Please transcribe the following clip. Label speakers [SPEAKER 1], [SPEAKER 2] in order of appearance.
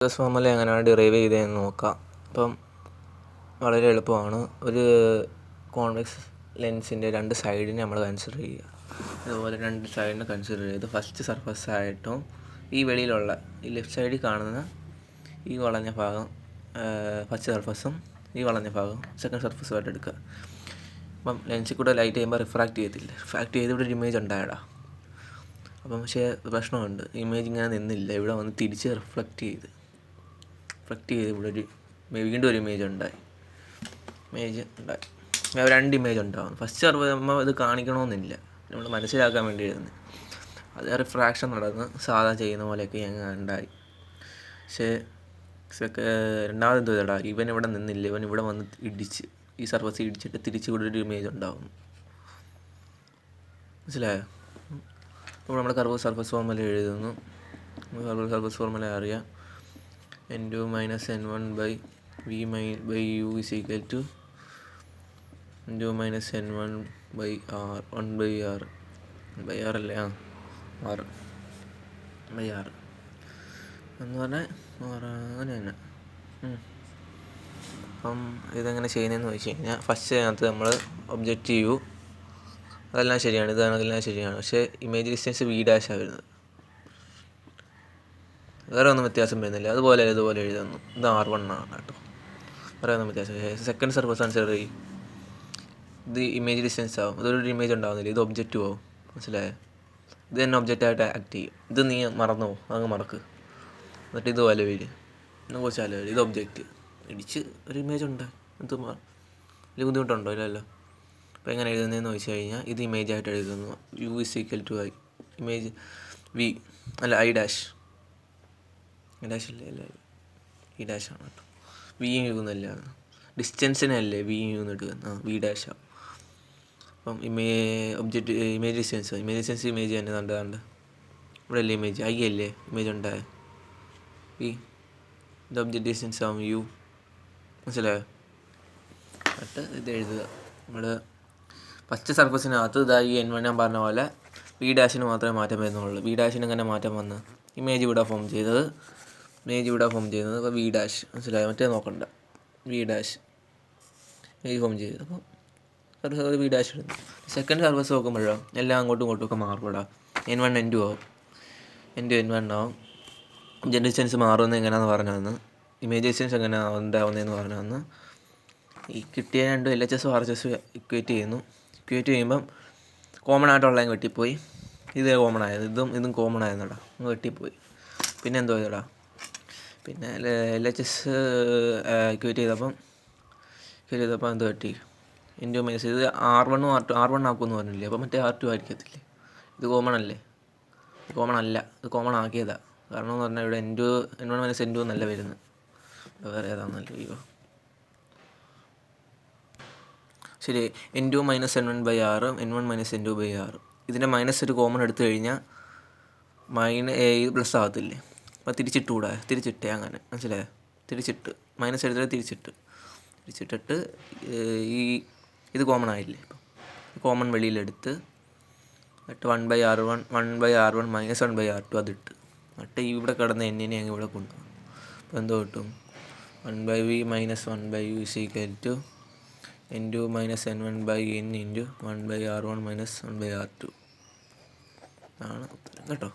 [SPEAKER 1] Formula എങ്ങനെയാണ് derive ചെയ്തതെന്ന് നോക്കാം. അപ്പം വളരെ എളുപ്പമാണ്. ഒരു കോൺവെക്സ് ലെൻസിൻ്റെ രണ്ട് സൈഡിനെ നമ്മൾ കൺസിഡർ ചെയ്യുക. അതുപോലെ രണ്ട് സൈഡിനെ കൺസിഡർ ചെയ്ത് ഫസ്റ്റ് സർഫസ് ആയിട്ടും ഈ വെളിയിലുള്ള ഈ ലെഫ്റ്റ് സൈഡിൽ കാണുന്ന ഈ വളഞ്ഞ ഭാഗം ഫസ്റ്റ് സർഫസും ഈ വളഞ്ഞ ഭാഗം സെക്കൻഡ് സർഫസുമായിട്ട് എടുക്കുക. അപ്പം ലെൻസിൽ കൂടെ ലൈറ്റ് ചെയ്യുമ്പോൾ റിഫ്രാക്റ്റ് ചെയ്യത്തില്ല. റിഫ്രാക്റ്റ് ചെയ്ത് ഇവിടെ ഒരു ഇമേജ് ഉണ്ടായടാ. അപ്പം പക്ഷേ പ്രശ്നമുണ്ട്, ഇമേജ് ഇങ്ങനെ നിന്നില്ല, ഇവിടെ വന്ന് തിരിച്ച് റിഫ്ലക്റ്റ് ചെയ്ത് ഇവിടെ വീണ്ടും ഒരു ഇമേജ് ഉണ്ടായി. രണ്ട് ഇമേജ് ഉണ്ടാവും. ഫസ്റ്റ് സർഫസ് നമ്മൾ ഇത് കാണിക്കണമെന്നില്ല, നമ്മൾ മനസ്സിലാക്കാൻ വേണ്ടി എഴുതുന്നത്. അത് റിഫ്രാക്ഷൻ നടന്ന് സാധാ ചെയ്യുന്ന പോലെയൊക്കെ ഞങ്ങൾ ഉണ്ടായി. പക്ഷേ രണ്ടാമത് എന്തോ ഇതടാ, ഇവൻ ഇവിടെ നിന്നില്ല, ഇവൻ ഇവിടെ വന്ന് ഇടിച്ച് ഈ സർഫസ് ഇടിച്ചിട്ട് തിരിച്ച് ഇവിടെ ഒരു ഇമേജ് ഉണ്ടാവും. മനസ്സിലായോ? അപ്പോൾ നമ്മൾ സർഫസ് ഫോർമുല എഴുതുന്നു. സർഫസ് ഫോർമുല അറിയാം. n2 - n1 / v / u is equal to n2 - n1 / r 1/r അല്ലേ? r എന്ന് പറഞ്ഞാൽ അങ്ങനെ തന്നെ. അപ്പം ഇതെങ്ങനെ ചെയ്യുന്നതെന്ന് വെച്ച് കഴിഞ്ഞാൽ ഫസ്റ്റ് അതിനകത്ത് നമ്മൾ ഒബ്ജക്റ്റീവ് അതെല്ലാം ശരിയാണ്, ഇതെല്ലാം ശരിയാണ്. പക്ഷേ ഇമേജ് ഡിസ്റ്റൻസ് v' വരുന്നത്, വേറെ ഒന്നും വ്യത്യാസം വരുന്നില്ല. ഇതുപോലെ എഴുതുന്നു. ഇത് R1 ആണ് കേട്ടോ, വേറെ ഒന്നും വ്യത്യാസം. സെക്കൻഡ് സർഫസ് കൺസിഡർ ചെയ്യും, ഇത് ഇമേജ് ഡിസ്റ്റൻസ് ആവും. ഇതൊരു ഇമേജ് ഉണ്ടാകുന്നില്ല, ഇത് ഒബ്ജക്റ്റീവ് ആവും. മനസ്സിലായോ? ഇത് തന്നെ ഒബ്ജക്റ്റായിട്ട് ആക്ട് ചെയ്യും. ഇത് നീ മറന്നു പോകും, അങ്ങ് മറക്ക്. എന്നിട്ട് ഇതുപോലെ വരും, കുറച്ച് അല്ല വരും. ഇത് ഒബ്ജക്റ്റ് ഇടിച്ച് ഒരു ഇമേജ് ഉണ്ടായി. ഇത് വലിയ ബുദ്ധിമുട്ടുണ്ടോ? ഇല്ലല്ലോ. അപ്പോൾ എങ്ങനെ എഴുതുന്നതെന്ന് വെച്ച് കഴിഞ്ഞാൽ ഇത് ഇമേജായിട്ട് എഴുതുന്നു. u is equal to i, image v അല്ല i' അല്ലേ, ഈ ഡാഷാണ് കേട്ടോ. v എന്നല്ല, ഡിസ്റ്റൻസിനല്ലേ v എന്ന് എടുക്കുന്നത്, v' ആവും. അപ്പം ഇമേജ് ഡിസ്റ്റൻസ് ഇമേജ് തന്നെ കണ്ട് ഇവിടെ അല്ലേ ഇമേജ്, i അല്ലേ ഇമേജ് ഉണ്ടായ v, ഇത് ഒബ്ജക്റ്റ് ഡിസ്റ്റൻസ് ആവും u. മനസ്സിലായോ? എന്നിട്ട് ഇത് എഴുതുക. നമ്മൾ ഫസ്റ്റ് സർഫസിനകത്ത് ഇതായി n1 ഞാൻ പറഞ്ഞ പോലെ v' മാത്രമേ മാറ്റം വരുന്നുള്ളൂ. v' എങ്ങനെ മാറ്റം വന്ന് ഇമേജ് ഇവിടെ ഫോം ചെയ്തത് അപ്പോൾ v'. മനസ്സിലായോ? മറ്റേ നോക്കണ്ട, v' ഇമേജ് ഫോം ചെയ്തത്. അപ്പോൾ v' ഇടുന്നു. സെക്കൻഡ് സർഫസ് നോക്കുമ്പോഴോ എല്ലാം അങ്ങോട്ടും ഇങ്ങോട്ടും ഒക്കെ മാറുമ്പോഴാ n1 n2 ആവും, n1 ആവും. ഒബ്ജക്റ്റ് ഡിസ്റ്റൻസ് മാറുന്നത് എങ്ങനെയാണെന്ന് പറഞ്ഞു തന്ന്, ഇമേജ് ഡിസ്റ്റൻസ് എങ്ങനെയാണ് ഉണ്ടാവുന്നതെന്ന് പറഞ്ഞു തന്ന്. ഈ കിട്ടിയ രണ്ടും LHS RHS ഇക്വേറ്റ് ചെയ്യുമ്പം കോമൺ ആയിട്ടുള്ള വെട്ടിപ്പോയി. ഇത് കോമൺ ആയത്, ഇതും കോമൺ ആയെന്നടാ, വെട്ടിപ്പോയി. പിന്നെ എന്തോ ചെയ്തടാ, പിന്നെ LHS ഇക്വേറ്റ് ചെയ്തപ്പം എന്ത് വെട്ടി, n2 - ഇത് R1 ആക്കുമെന്ന് പറഞ്ഞില്ലേ, അപ്പോൾ മറ്റേ R2 ആയിരിക്കത്തില്ലേ? ഇത് കോമൺ അല്ലേ? കോമൺ അല്ല, ഇത് കോമൺ ആക്കിയതാണ്. കാരണം എന്ന് പറഞ്ഞാൽ ഇവിടെ n1 - n2 എന്നല്ല വരുന്നത്, വേറെ ഏതാണെന്നല്ലോ. അയ്യോ ശരി, n2 - n1 / r, n1 - n2 / r. ഇതിൻ്റെ മൈനസ് ഒരു കോമൺ എടുത്തു കഴിഞ്ഞാൽ പ്ലസ് ആകത്തില്ലേ? അപ്പോൾ തിരിച്ചിട്ടേ അങ്ങനെ. മനസ്സിലായോ? തിരിച്ചിട്ട് മൈനസ് എടുത്തിട്ട് തിരിച്ചിട്ടിട്ട് ഇത് കോമൺ ആയില്ലേ, ഇപ്പം കോമൺ വെളിയിലെടുത്ത് എന്നിട്ട് 1/r1 - 1/r2 അതിട്ട് എന്നിട്ട് ഇവിടെ കിടന്ന എന്നിനെ അങ്ങ് ഇവിടെ കൊണ്ടുപോകും. അപ്പോൾ എന്തോ കിട്ടും, 1/v - 1/u is equal to n2 - n1 / n × 1/r1 - 1/r2 ആണ് ഉത്തരം കേട്ടോ.